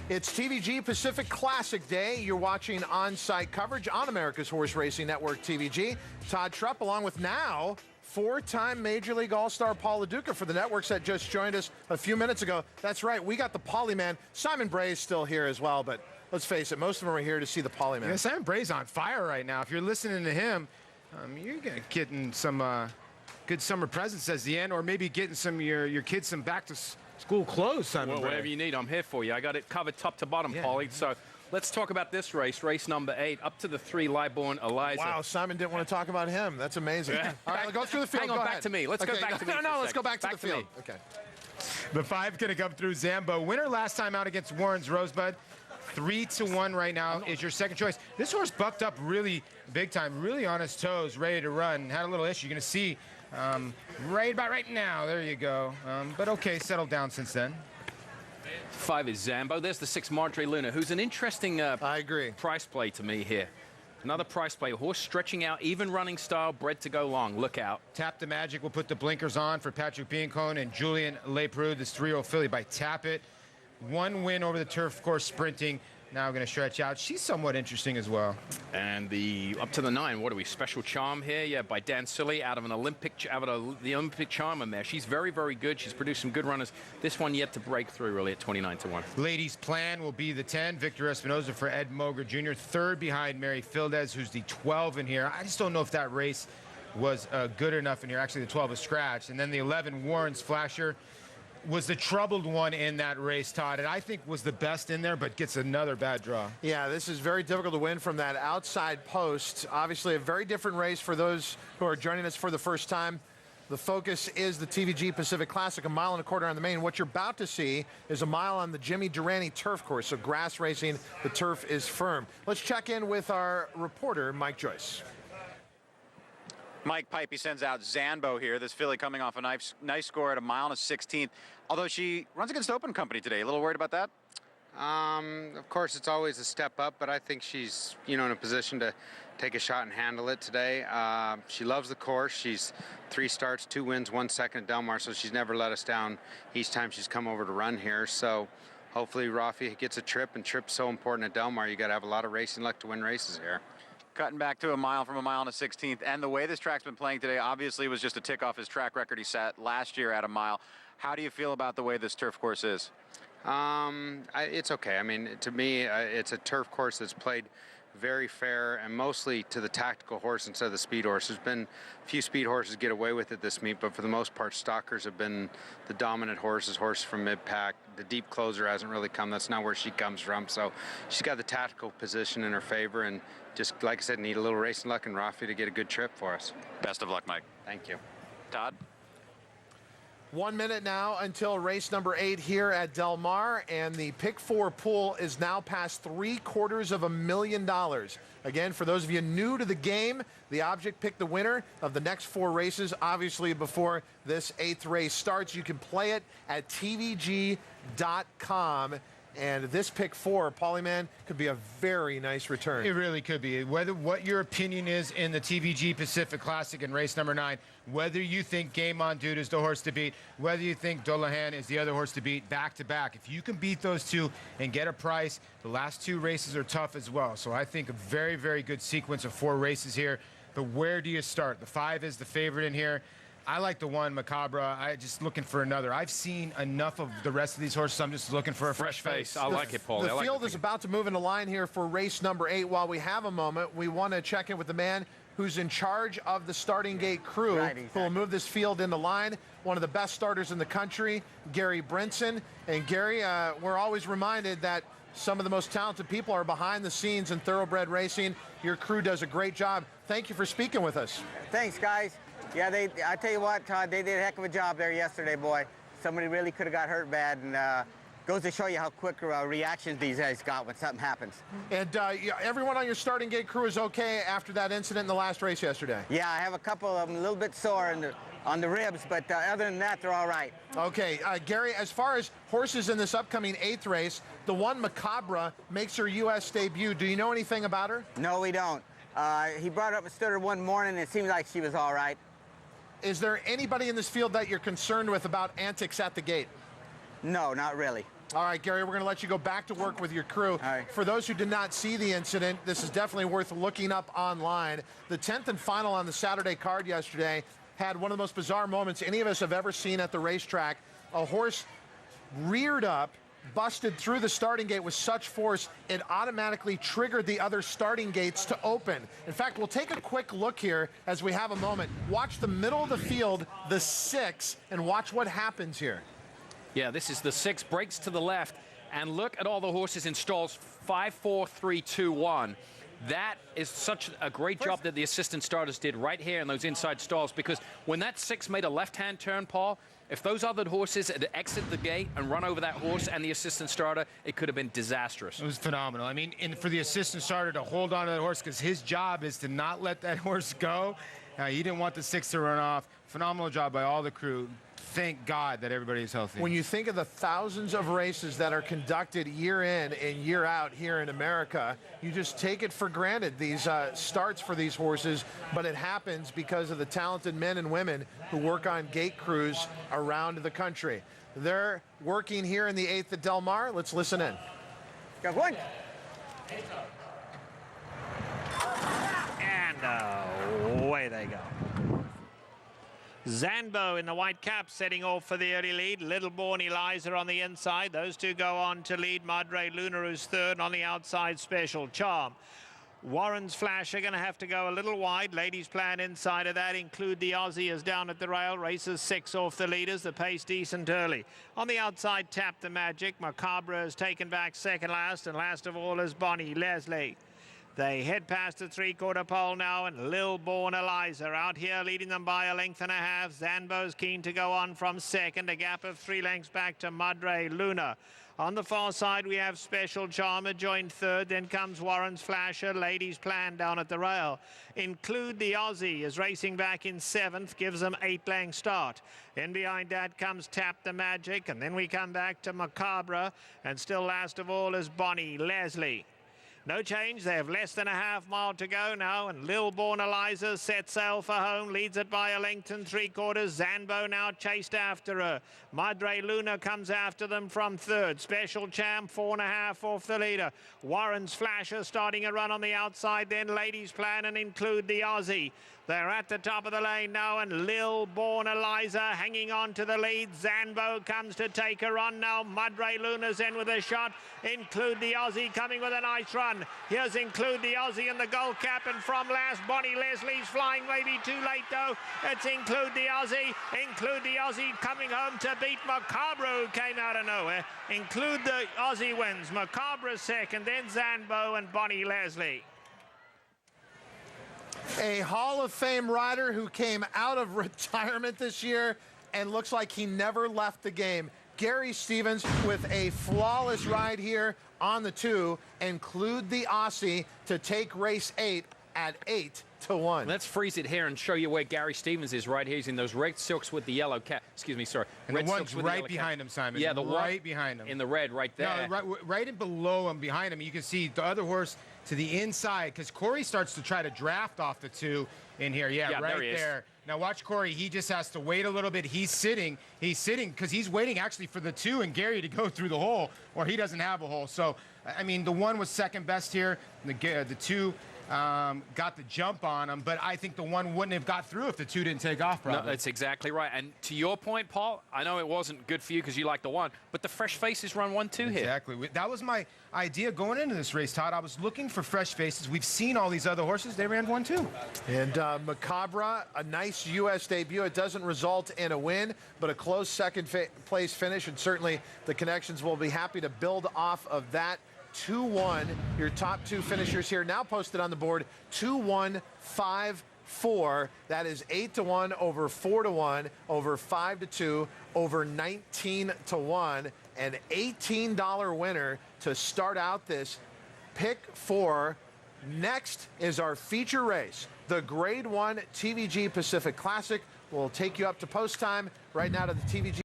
It's TVG Pacific Classic Day. You're watching on-site coverage on America's Horse Racing Network, TVG. Todd Trupp, along with now four-time Major League All-Star Paul LaDuca for the networks that just joined us a few minutes ago. That's right, we got the Polyman. Simon Bray's still here as well, but let's face it, most of them are here to see the Polyman. Yeah, Simon Bray's on fire right now. If you're listening to him, you're getting some good summer presents as the end, or maybe getting some your kids some back-to-school clothes, Simon Bray. Whatever you need, I'm here for you. I got it covered top to bottom, Yeah. Paulie. So let's talk about this race, race number 8, up to the 3, Liborn Eliza. Wow, Simon didn't want to talk about him. That's amazing. Yeah. All right, go through the field. Hang on, go back ahead. to me. Let's go back to me. No, let's go back to Back the to field. me. Okay. The 5 going to come through ZANBO. Winner last time out against Warren's Rosebud. 3-1 right now is your second choice. This horse bucked up really big time, really on his toes, ready to run. Had a little issue. You're going to see right about right now. There you go. But okay, settled down since then. 5 is ZANBO. There's the 6, Madre Luna, who's an interesting I agree. price play to me here. Another price play. Horse stretching out, even running style, bred to go long. Look out. Tap the Magic will put the blinkers on for Patrick Biancone and Julian Leproux, this 3-year-old filly by Tap It. 1 win over the turf course sprinting. Now we're going to stretch out. She's somewhat interesting as well. And the up to the 9, what are we? Special Charm here, yeah, by Dan Silly out of the Olympic Charmer mare. She's very, very good. She's produced some good runners. This one yet to break through, really, at 29-1. Ladies' Plan will be the 10. Victor Espinoza for Ed Moger Jr. 3rd behind Mary Fildez, who's the 12 in here. I just don't know if that race was good enough in here. Actually, the 12 is scratched. And then the 11, Warren's Flasher, was the troubled one in that race, Todd, and I think was the best in there, but gets another bad draw. Yeah, this is very difficult to win from that outside post. Obviously, a very different race for those who are joining us for the first time. The focus is the TVG Pacific Classic, 1.25 miles on the main. What you're about to see is 1 mile on the Jimmy Durante turf course, so grass racing, the turf is firm. Let's check in with our reporter, Mike Joyce. Mike Pipey sends out ZANBO here. This filly coming off a nice score at 1 mile and a 16th. Although she runs against Open Company today. A little worried about that? Of course, it's always a step up, but I think she's, in a position to take a shot and handle it today. She loves the course. She's 3 starts, 2 wins, 1 second at Delmar, so she's never let us down each time she's come over to run here. So hopefully Rafi gets a trip, and trip's so important at Delmar. You got to have a lot of racing luck to win races here. Cutting back to 1 mile from 1 mile and a 16th. And the way this track's been playing today obviously was just a tick off his track record he set last year at 1 mile. How do you feel about the way this turf course is? It's okay. I mean, to me, it's a turf course that's played very fair and mostly to the tactical horse instead of the speed horse. There's been a few speed horses get away with it this meet, but for the most part, stalkers have been the dominant horses, horse from mid-pack. The deep closer hasn't really come. That's not where she comes from. So she's got the tactical position in her favor, and just, like I said, need a little racing luck and Rafi to get a good trip for us. Best of luck, Mike. Thank you. Todd? 1 minute now until race number 8 here at Del Mar, and the pick 4 pool is now past $750,000. Again, for those of you new to the game, the object picked the winner of the next 4 races. Obviously, before this 8th race starts, you can play it at tvg.com. And this pick 4, Polyman, could be a very nice return. It really could be. What your opinion is in the TVG Pacific Classic in race number 9, whether you think Game On Dude is the horse to beat, whether you think Dolahan is the other horse to beat back-to-back. If you can beat those two and get a price, the last 2 races are tough as well. So I think a very, very good sequence of 4 races here. But where do you start? The 5 is the favorite in here. I like the 1, Macaabra. I'm just looking for another. I've seen enough of the rest of these horses. I'm just looking for a fresh face. I like it, Paul. The field is about to move into line here for race number 8. While we have a moment, we want to check in with the man who's in charge of the starting gate crew, who will move this field into line. One of the best starters in the country, Gary Brinson. And Gary, we're always reminded that some of the most talented people are behind the scenes in thoroughbred racing. Your crew does a great job. Thank you for speaking with us. Thanks, guys. Yeah, I tell you what, Todd, they did a heck of a job there yesterday, boy. Somebody really could have got hurt bad, and goes to show you how quick reactions these guys got when something happens. And everyone on your starting gate crew is okay after that incident in the last race yesterday? Yeah, I have a couple of them a little bit sore on the ribs, but other than that, they're all right. Okay, Gary, as far as horses in this upcoming 8th race, the 1, Macaabra, makes her U.S. debut. Do you know anything about her? No, we don't. He brought her up and stood her one morning, and it seemed like she was all right. Is there anybody in this field that you're concerned with about antics at the gate? No, not really. All right, Gary, we're going to let you go back to work with your crew. right. For those who did not see the incident, this is definitely worth looking up online. The 10th and final on the Saturday card yesterday had one of the most bizarre moments any of us have ever seen at the racetrack. A horse reared up, busted through the starting gate with such force, it automatically triggered the other starting gates to open. In fact, we'll take a quick look here as we have a moment. Watch the middle of the field, the 6, and watch what happens here. Yeah, this is the 6, breaks to the left, and look at all the horses in stalls, 5, 4, 3, 2, 1. That is such a great job that the assistant starters did right here in those inside stalls, because when that 6 made a left-hand turn, Paul, if those other horses had exited the gate and run over that horse and the assistant starter, it could have been disastrous. It was phenomenal. I mean, and for the assistant starter to hold on to that horse, because his job is to not let that horse go. He didn't want the 6 to run off. Phenomenal job by all the crew. Thank God that everybody is healthy. When you think of the thousands of races that are conducted year in and year out here in America, you just take it for granted, these starts for these horses, but it happens because of the talented men and women who work on gate crews around the country. They're working here in the 8th at Delmar. Let's listen in. Got one. And away they go. ZANBO in the white cap setting off for the early lead. Littleborn Eliza on the inside. Those two go on to lead. Madre Luna is third. On the outside, Special Charm. Warren's Flash are going to have to go a little wide. Ladies Plan inside of that include the Aussie is down at the rail. Races 6 off the leaders. The pace decent early. On the outside, Tap the Magic. Macaabra is taken back second last. And last of all is Bonnie Leslie. They head past the 3/4 pole now, and Lilborn Eliza out here leading them by a length and a half. Zanbo's keen to go on from second, a gap of 3 lengths back to Madre Luna. On the far side, we have Special Charmer joined third. Then comes Warren's Flasher, Ladies Plan down at the rail. Include the Aussie is racing back in 7th, gives them 8-length start. In behind that comes Tap the Magic, and then we come back to Macabre, and still last of all is Bonnie Leslie. No change. They have less than a half mile to go now, and Lilborn Eliza sets sail for home, leads it by a length and 3/4. Zanbo now chased after her. Madre Luna comes after them from third. Special Champ 4.5 off the leader. Warren's Flasher starting a run on the outside, then Ladies Plan and include the Aussie. They're at the top of the lane now, and Lilborn Eliza hanging on to the lead. Zanbo comes to take her on now. Madre Luna's in with a shot. Include the Aussie coming with a nice run. Here's Include the Aussie in the gold cap, and from last, Bonnie Leslie's flying maybe too late though. It's Include the Aussie. Include the Aussie coming home to beat Macabre, who came out of nowhere. Include the Aussie wins. Macabre second, then Zanbo and Bonnie Leslie. A Hall of Fame rider who came out of retirement this year and looks like he never left the game. Gary Stevens with a flawless ride here on the 2. Include the Aussie to take race 8 at 8-1. Let's freeze it here and show you where Gary Stevens is right here. He's in those red silks with the yellow cap. Excuse me, sorry. And red the one's silks with right the behind him, Simon. Yeah, the right behind him. In the red right there. No, right in below him, behind him. You can see the other horse to the inside, because Corey starts to try to draft off the 2 in here. Yeah, right there. Now watch Corey. He just has to wait a little bit. He's sitting because he's waiting actually for the 2 and Gary to go through the hole, or he doesn't have a hole. So, I mean, the 1 was second best here. The 2 got the jump on him, but I think the 1 wouldn't have got through if the 2 didn't take off, probably. No, that's exactly right. And to your point, Paul, I know it wasn't good for you because you like the 1, but the fresh faces run 1-2 here. Exactly. That was my idea going into this race, Todd. I was looking for fresh faces. We've seen all these other horses. They ran 1-2. And Macabre, a nice U.S. debut. It doesn't result in a win, but a close second place finish, and certainly the connections will be happy to build off of that. 2-1, your top 2 finishers here now posted on the board. 2-1, 5-4. That is 8-1 over 4-1 over 5-2 over 19-1. An $18 winner to start out this pick 4. Next is our feature race, the Grade 1 TVG Pacific Classic. We'll take you up to post time right now to the TVG.